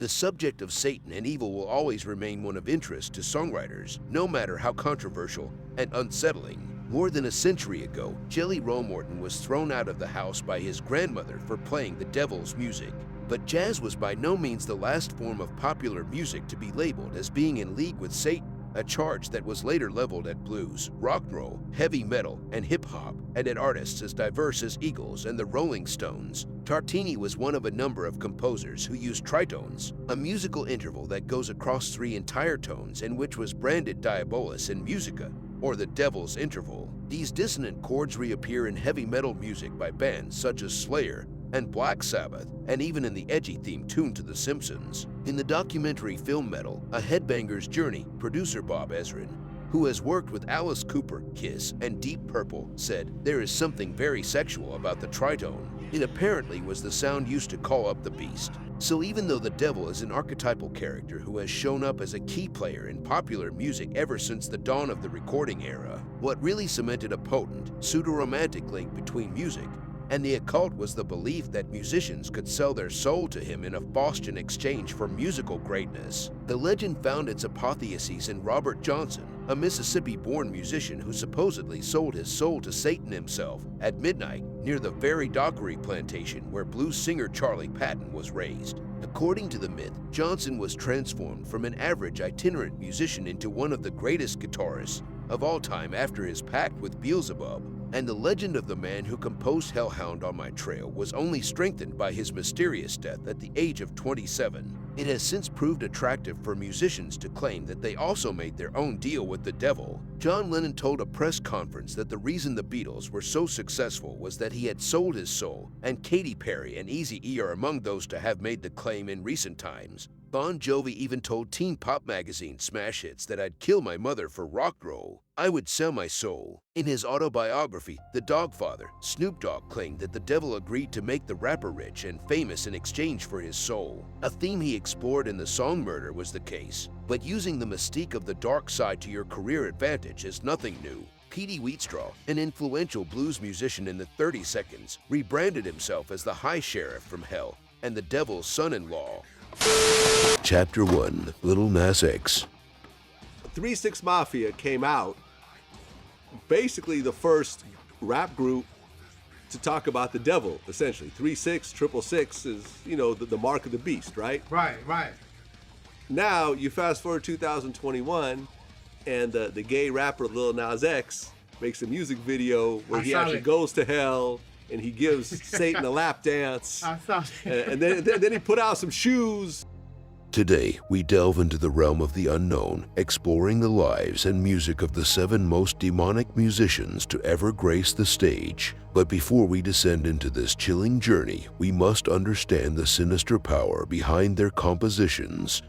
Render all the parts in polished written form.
The subject of Satan and evil will always remain one of interest to songwriters, no matter how controversial and unsettling. More than a century ago, Jelly Roll Morton was thrown out of the house by his grandmother for playing the devil's music. But jazz was by no means the last form of popular music to be labeled as being in league with Satan, a charge that was later leveled at blues, rock and roll, heavy metal, and hip-hop, and at artists as diverse as Eagles and the Rolling Stones. Tartini was one of a number of composers who used tritones, a musical interval that goes across 3 entire tones and which was branded diabolus in musica, or the devil's interval. These dissonant chords reappear in heavy metal music by bands such as Slayer and Black Sabbath, and even in the edgy theme tune to The Simpsons. In the documentary film Metal, A Headbanger's Journey, producer Bob Ezrin, who has worked with Alice Cooper, Kiss, and Deep Purple, said, "There is something very sexual about the tritone. It apparently was the sound used to call up the beast." So even though the devil is an archetypal character who has shown up as a key player in popular music ever since the dawn of the recording era, what really cemented a potent, pseudo-romantic link between music and the occult was the belief that musicians could sell their soul to him in a Faustian exchange for musical greatness. The legend found its apotheosis in Robert Johnson, a Mississippi-born musician who supposedly sold his soul to Satan himself at midnight near the very DarkA.I plantation where blues singer Charlie Patton was raised. According to the myth, Johnson was transformed from an average itinerant musician into one of the greatest guitarists of all time after his pact with Beelzebub. And the legend of the man who composed Hellhound on My Trail was only strengthened by his mysterious death at the age of 27. It has since proved attractive for musicians to claim that they also made their own deal with the devil. John Lennon told a press conference that the reason the Beatles were so successful was that he had sold his soul, and Katy Perry and Eazy-E are among those to have made the claim in recent times. Bon Jovi even told teen pop magazine Smash Hits that I'd kill my mother for rock and roll. I would sell my soul. In his autobiography, The Dogfather, Snoop Dogg claimed that the devil agreed to make the rapper rich and famous in exchange for his soul. A theme he explored in the song Murder was the case. But using the mystique of the dark side to your career advantage is nothing new. Petey Wheatstraw, an influential blues musician in the 30 Seconds, rebranded himself as the High Sheriff from Hell and the Devil's Son-in-Law. Chapter 1, Lil Nas X. 3 6 Mafia came out, basically the first rap group to talk about the devil, essentially. 3 6, 666 is, the mark of the beast, right? Right. Now, you fast forward 2021, and the gay rapper Lil Nas X makes a music video where he actually goes to hell, and he gives Satan a lap dance. I saw it. And then he put out some shoes. Today, we delve into the realm of the unknown, exploring the lives and music of the 7 most demonic musicians to ever grace the stage. But before we descend into this chilling journey, we must understand the sinister power behind their compositions.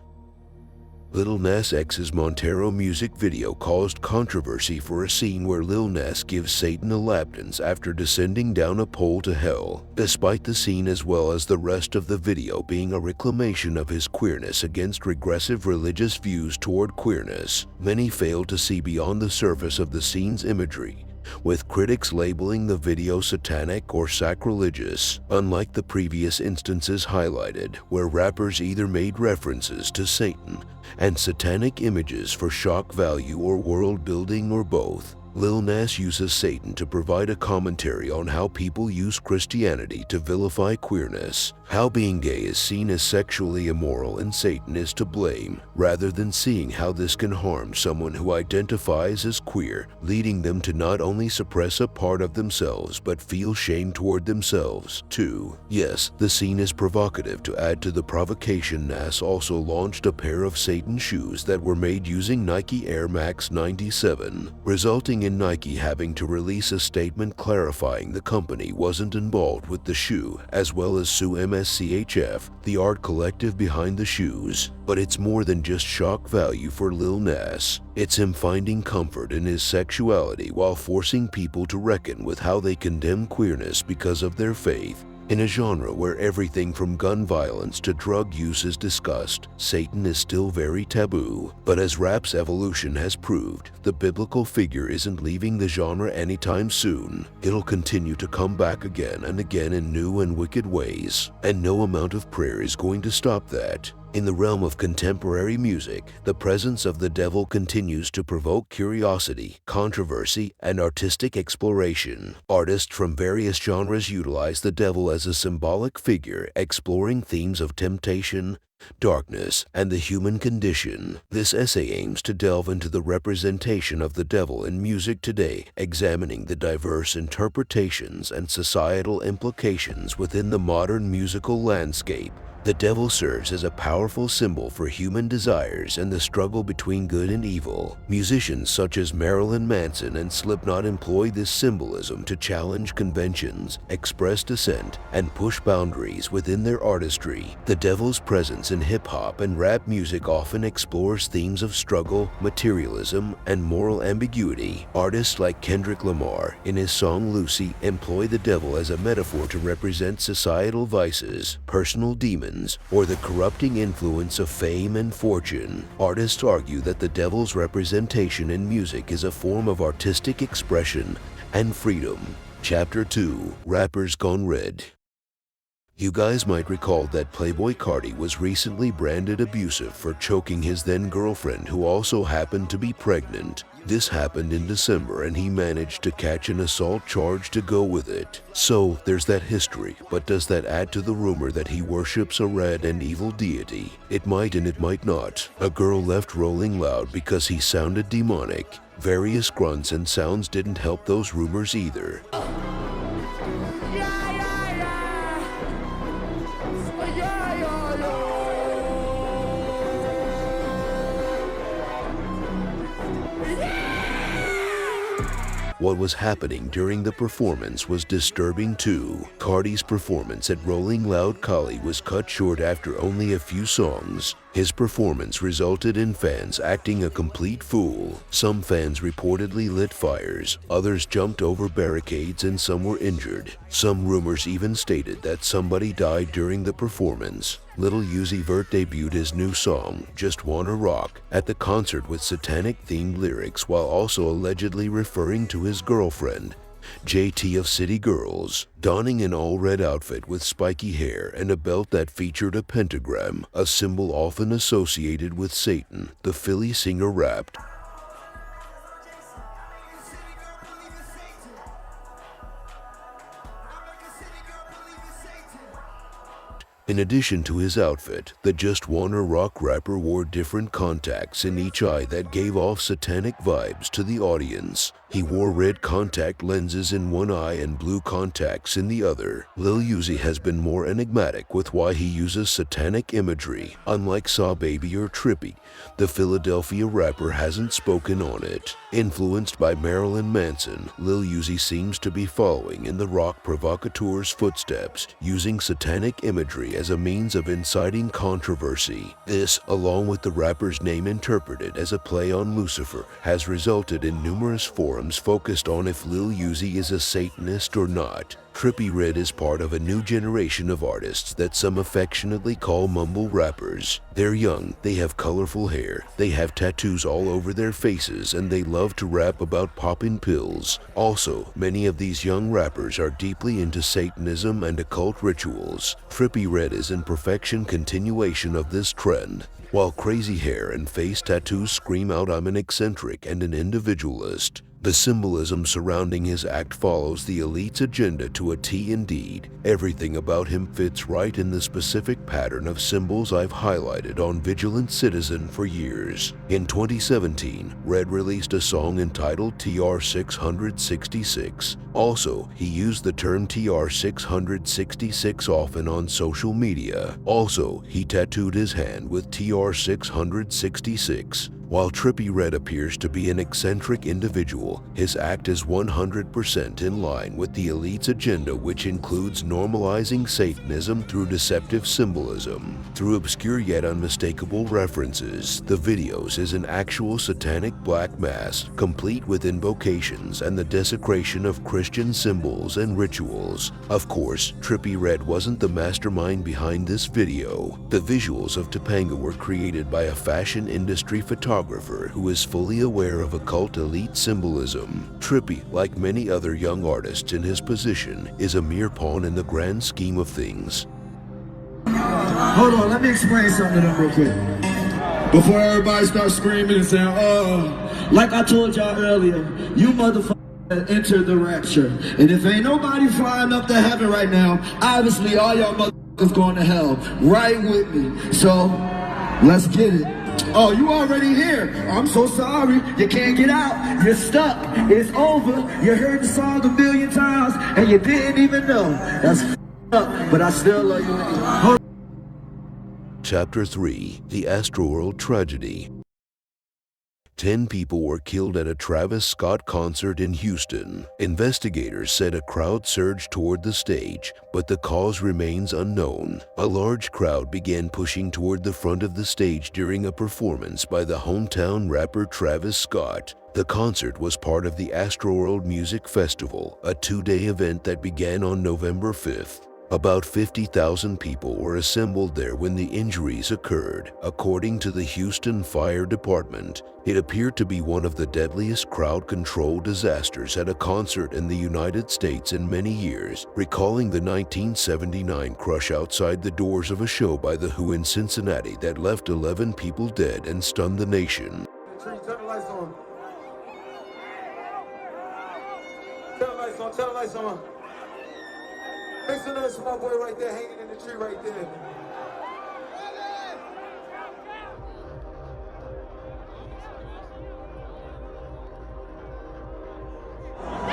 Lil Nas X's Montero music video caused controversy for a scene where Lil Nas gives Satan a lap dance after descending down a pole to hell. Despite the scene as well as the rest of the video being a reclamation of his queerness against regressive religious views toward queerness, many failed to see beyond the surface of the scene's imagery, with critics labeling the video satanic or sacrilegious, unlike the previous instances highlighted, where rappers either made references to Satan and satanic images for shock value or world building or both. Lil Nas uses Satan to provide a commentary on how people use Christianity to vilify queerness, how being gay is seen as sexually immoral and Satan is to blame, rather than seeing how this can harm someone who identifies as queer, leading them to not only suppress a part of themselves but feel shame toward themselves, too. Yes, the scene is provocative. To add to the provocation, Nas also launched a pair of Satan shoes that were made using Nike Air Max 97, resulting in Nike having to release a statement clarifying the company wasn't involved with the shoe, as well as sue MSCHF, the art collective behind the shoes. But it's more than just shock value for Lil Nas. It's him finding comfort in his sexuality while forcing people to reckon with how they condemn queerness because of their faith. In a genre where everything from gun violence to drug use is discussed, Satan is still very taboo. But as rap's evolution has proved, the biblical figure isn't leaving the genre anytime soon. It'll continue to come back again and again in new and wicked ways, and no amount of prayer is going to stop that. In the realm of contemporary music, the presence of the devil continues to provoke curiosity, controversy, and artistic exploration. Artists from various genres utilize the devil as a symbolic figure, exploring themes of temptation, darkness, and the human condition. This essay aims to delve into the representation of the devil in music today, examining the diverse interpretations and societal implications within the modern musical landscape. The devil serves as a powerful symbol for human desires and the struggle between good and evil. Musicians such as Marilyn Manson and Slipknot employ this symbolism to challenge conventions, express dissent, and push boundaries within their artistry. The devil's presence in hip-hop and rap music often explores themes of struggle, materialism, and moral ambiguity. Artists like Kendrick Lamar, in his song Lucy, employ the devil as a metaphor to represent societal vices, personal demons, or the corrupting influence of fame and fortune. Artists argue that the devil's representation in music is a form of artistic expression and freedom. Chapter 2: Rappers Gone Red. You guys might recall that Playboi Carti was recently branded abusive for choking his then-girlfriend, who also happened to be pregnant. This happened in December, and he managed to catch an assault charge to go with it. So there's that history, but does that add to the rumor that he worships a red and evil deity? It might and it might not. A girl left Rolling Loud because he sounded demonic. Various grunts and sounds didn't help those rumors either. What was happening during the performance was disturbing too. Carti's performance at Rolling Loud Cali was cut short after only a few songs. His performance resulted in fans acting a complete fool. Some fans reportedly lit fires, others jumped over barricades, and some were injured. Some rumors even stated that somebody died during the performance. Lil Uzi Vert debuted his new song, Just Wanna Rock, at the concert with Satanic-themed lyrics, while also allegedly referring to his girlfriend, JT of City Girls, donning an all-red outfit with spiky hair and a belt that featured a pentagram, a symbol often associated with Satan. The Philly singer rapped, in addition to his outfit, the Just Wanna Rock rapper wore different contacts in each eye that gave off satanic vibes to the audience. He wore red contact lenses in one eye and blue contacts in the other. Lil Uzi has been more enigmatic with why he uses satanic imagery. Unlike Saw Baby or Trippy, the Philadelphia rapper hasn't spoken on it. Influenced by Marilyn Manson, Lil Uzi seems to be following in the rock provocateur's footsteps, using satanic imagery as a means of inciting controversy. This, along with the rapper's name interpreted as a play on Lucifer, has resulted in numerous forums focused on if Lil Uzi is a Satanist or not. Trippie Redd is part of a new generation of artists that some affectionately call mumble rappers. They're young, they have colorful hair, they have tattoos all over their faces, and they love to rap about popping pills. Also, many of these young rappers are deeply into Satanism and occult rituals. Trippie Redd is in perfection continuation of this trend. While crazy hair and face tattoos scream out I'm an eccentric and an individualist, the symbolism surrounding his act follows the elite's agenda to a T indeed. Everything about him fits right in the specific pattern of symbols I've highlighted on Vigilant Citizen for years. In 2017, Redd released a song entitled TR666. Also, he used the term TR666 often on social media. Also, he tattooed his hand with TR666. While Trippie Redd appears to be an eccentric individual, his act is 100% in line with the elite's agenda, which includes normalizing Satanism through deceptive symbolism. Through obscure yet unmistakable references, the videos is an actual satanic black mass, complete with invocations and the desecration of Christian symbols and rituals. Of course, Trippie Redd wasn't the mastermind behind this video. The visuals of Topanga were created by a fashion industry photographer who is fully aware of occult elite symbolism. Trippie, like many other young artists in his position, is a mere pawn in the grand scheme of things. Hold on, let me explain something to them real quick. Before everybody starts screaming and saying, oh, like I told y'all earlier, you motherfuckers entered the rapture. And if ain't nobody flying up to heaven right now, obviously all y'all motherfuckers going to hell. Right with me. So, let's get it. Oh, you already here. I'm so sorry. You can't get out. You're stuck. It's over. You heard the song a million times and you didn't even know. That's up, but I still love you anyway. Chapter 3: The Astroworld Tragedy. 10 people were killed at a Travis Scott concert in Houston. Investigators said a crowd surged toward the stage, but the cause remains unknown. A large crowd began pushing toward the front of the stage during a performance by the hometown rapper Travis Scott. The concert was part of the Astroworld Music Festival, a 2-day event that began on November 5th. About 50,000 people were assembled there when the injuries occurred. According to the Houston Fire Department, it appeared to be one of the deadliest crowd control disasters at a concert in the United States in many years, recalling the 1979 crush outside the doors of a show by The Who in Cincinnati that left 11 people dead and stunned the nation. Turn the lights on. Turn the lights on. Turn the lights on. Make some noise for my boy right there, hanging in the tree right there.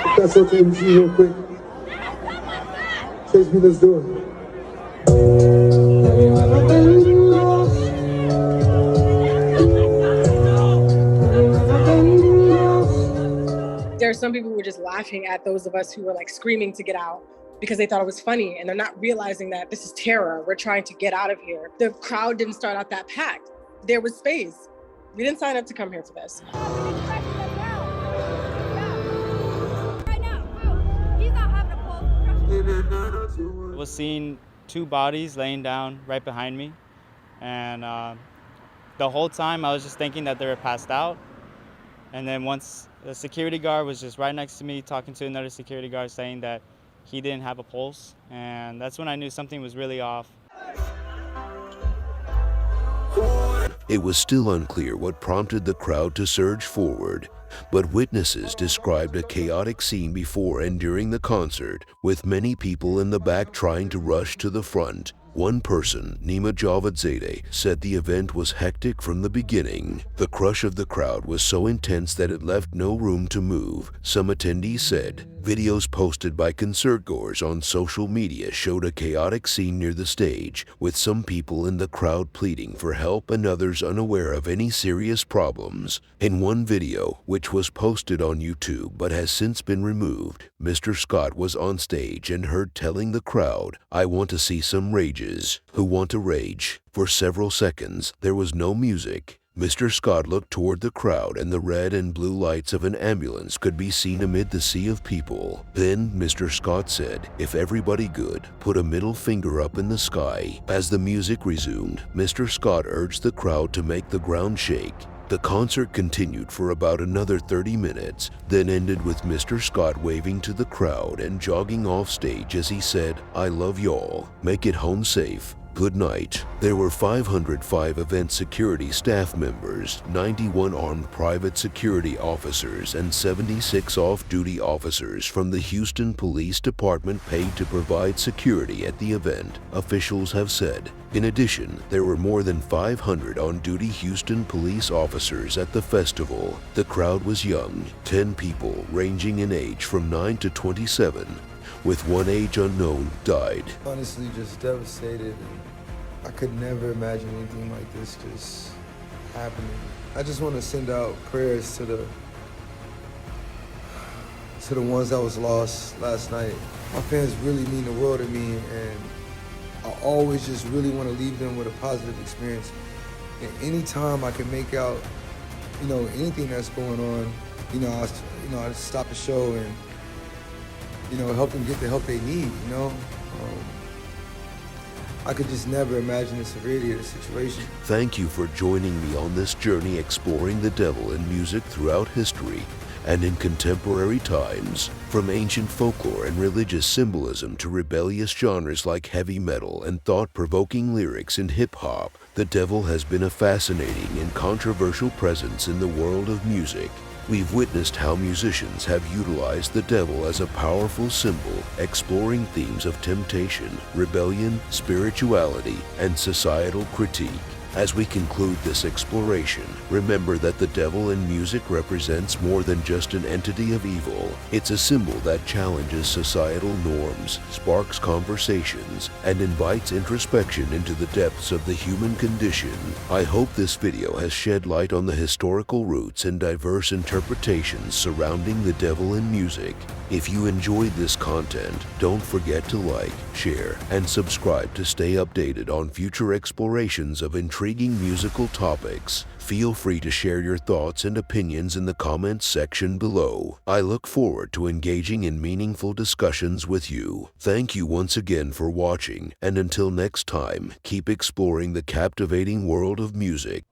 If that's okay with you real quick. Chase me, let's do it. There are some people who were just laughing at those of us who were like screaming to get out because they thought it was funny, and they're not realizing that this is terror. We're trying to get out of here. The crowd didn't start out that packed. There was space. We didn't sign up to come here for this. I was seeing 2 bodies laying down right behind me, and the whole time I was just thinking that they were passed out. And then once the security guard was just right next to me talking to another security guard saying that he didn't have a pulse, and that's when I knew something was really off. It was still unclear what prompted the crowd to surge forward, but witnesses described a chaotic scene before and during the concert, with many people in the back trying to rush to the front. One person, Nima Javadzadeh, said the event was hectic from the beginning. The crush of the crowd was so intense that it left no room to move, some attendees said. Videos posted by concertgoers on social media showed a chaotic scene near the stage, with some people in the crowd pleading for help and others unaware of any serious problems. In one video, which was posted on YouTube but has since been removed, Mr. Scott was on stage and heard telling the crowd, "I want to see some rages. Who want to rage?" For several seconds, there was no music. Mr. Scott looked toward the crowd and the red and blue lights of an ambulance could be seen amid the sea of people. Then Mr. Scott said, "If everybody good, put a middle finger up in the sky." As the music resumed, Mr. Scott urged the crowd to make the ground shake. The concert continued for about another 30 minutes, then ended with Mr. Scott waving to the crowd and jogging off stage as he said, "I love y'all. Make it home safe. Good night." There were 505 event security staff members, 91 armed private security officers, and 76 off-duty officers from the Houston Police Department paid to provide security at the event, officials have said. In addition, there were more than 500 on-duty Houston police officers at the festival. The crowd was young, 10 people ranging in age from 9 to 27. With one age unknown, died. Honestly, just devastated. I could never imagine anything like this just happening. I just want to send out prayers to the ones that was lost last night. My fans really mean the world to me, and I always just really want to leave them with a positive experience. And anytime I can make out, anything that's going on, I stop the show and help them get the help they need, I could just never imagine the severity of the situation. Thank you for joining me on this journey exploring the devil in music throughout history. and in contemporary times. From ancient folklore and religious symbolism to rebellious genres like heavy metal and thought-provoking lyrics in hip-hop, the devil has been a fascinating and controversial presence in the world of music. We've witnessed how musicians have utilized the devil as a powerful symbol, exploring themes of temptation, rebellion, spirituality, and societal critique. As we conclude this exploration, remember that the devil in music represents more than just an entity of evil. It's a symbol that challenges societal norms, sparks conversations, and invites introspection into the depths of the human condition. I hope this video has shed light on the historical roots and diverse interpretations surrounding the devil in music. If you enjoyed this content, don't forget to like, share, and subscribe to stay updated on future explorations of intriguing musical topics. Feel free to share your thoughts and opinions in the comments section below. I look forward to engaging in meaningful discussions with you. Thank you once again for watching, and until next time, keep exploring the captivating world of music.